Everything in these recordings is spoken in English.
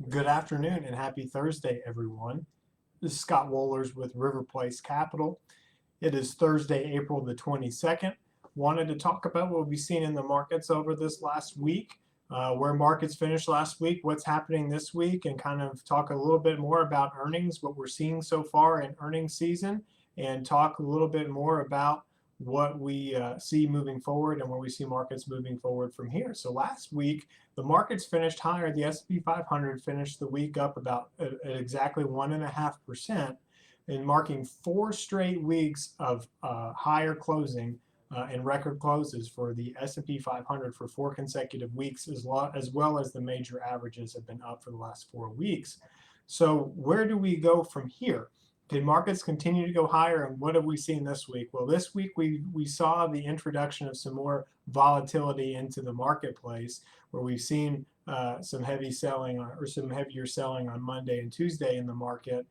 Good afternoon and happy Thursday, everyone. This is Scott Wohlers with River Place Capital. It is Thursday, April the 22nd. Wanted to talk about what we've seen in the markets over this last week, where markets finished last week, what's happening this week, and kind of talk a little bit more about earnings, what we're seeing so far in earnings season, and talk a little bit more about what we see moving forward and where we see markets moving forward from here. So last week, the markets finished higher. The S&P 500 finished the week up about at exactly 1.5%, and marking 4 straight weeks of higher closing and record closes for the S&P 500 for 4 consecutive weeks, as well as the major averages have been up for the last 4 weeks. So where do we go from here? Did markets continue to go higher, and what have we seen this week? Well, this week we saw the introduction of some more volatility into the marketplace, where we've seen some heavy selling or some heavier selling on Monday and Tuesday in the market.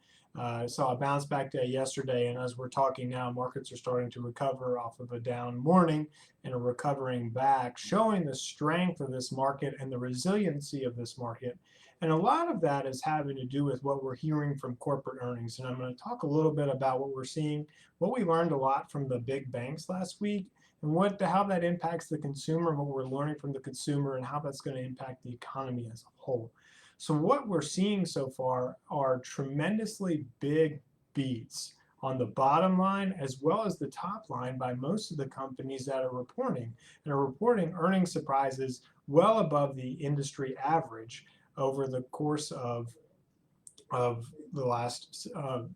Saw a bounce back day yesterday, and as we're talking now, markets are starting to recover off of a down morning and are recovering back, showing the strength of this market and the resiliency of this market. And a lot of that is having to do with what we're hearing from corporate earnings. And I'm going to talk a little bit about what we're seeing, what we learned a lot from the big banks last week, and how that impacts the consumer, what we're learning from the consumer, and how that's going to impact the economy as a whole. So what we're seeing so far are tremendously big beats on the bottom line as well as the top line by most of the companies that are reporting, and are reporting earnings surprises well above the industry average over the course of the last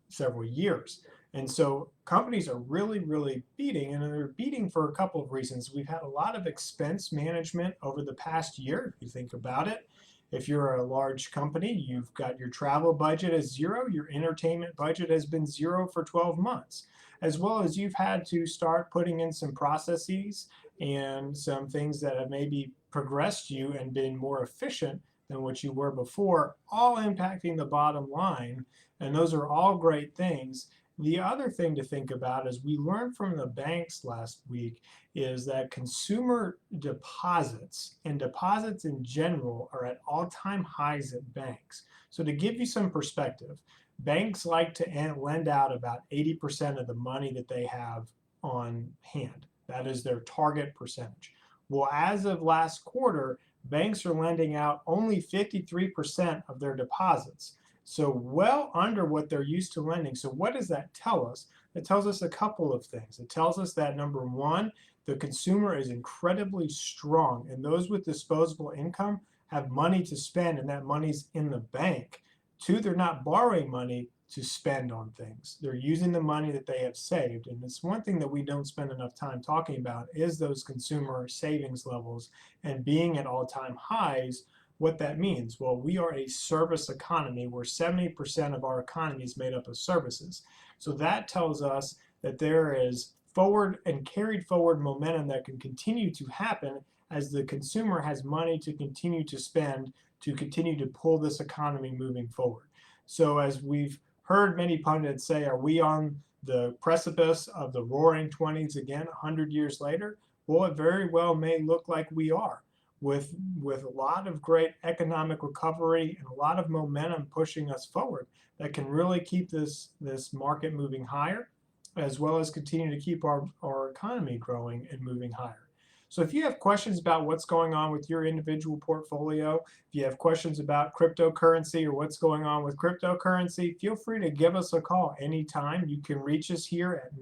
several years. And so companies are really beating, and they're beating for a couple of reasons. We've had a lot of expense management over the past year, if you think about it. If you're a large company, you've got your travel budget as zero, your entertainment budget has been zero for 12 months, as well as you've had to start putting in some processes and some things that have maybe progressed you and been more efficient than what you were before, all impacting the bottom line. And those are all great things. The other thing to think about, as we learned from the banks last week, is that consumer deposits and deposits in general are at all-time highs at banks. So to give you some perspective, banks like to lend out about 80% of the money that they have on hand. That is their target percentage. Well, as of last quarter, banks are lending out only 53% of their deposits. So well under what they're used to lending. So what does that tell us? It tells us a couple of things. It tells us that, number one, the consumer is incredibly strong, and those with disposable income have money to spend, and that money's in the bank. Two, they're not borrowing money to spend on things. They're using the money that they have saved. And it's one thing that we don't spend enough time talking about is those consumer savings levels and being at all-time highs. What that means? Well, we are a service economy where 70% of our economy is made up of services. So that tells us that there is forward and carried forward momentum that can continue to happen as the consumer has money to continue to spend, to continue to pull this economy moving forward. So as we've heard many pundits say, are we on the precipice of the roaring 20s again 100 years later? Well, it very well may look like we are, with a lot of great economic recovery and a lot of momentum pushing us forward that can really keep this market moving higher, as well as continue to keep our economy growing and moving higher. So if you have questions about what's going on with your individual portfolio, if you have questions about cryptocurrency or what's going on with cryptocurrency, feel free to give us a call anytime. You can reach us here at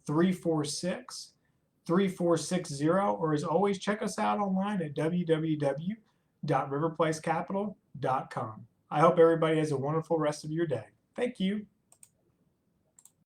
904-346-3460, or as always, check us out online at www.riverplacecapital.com. I hope everybody has a wonderful rest of your day. Thank you.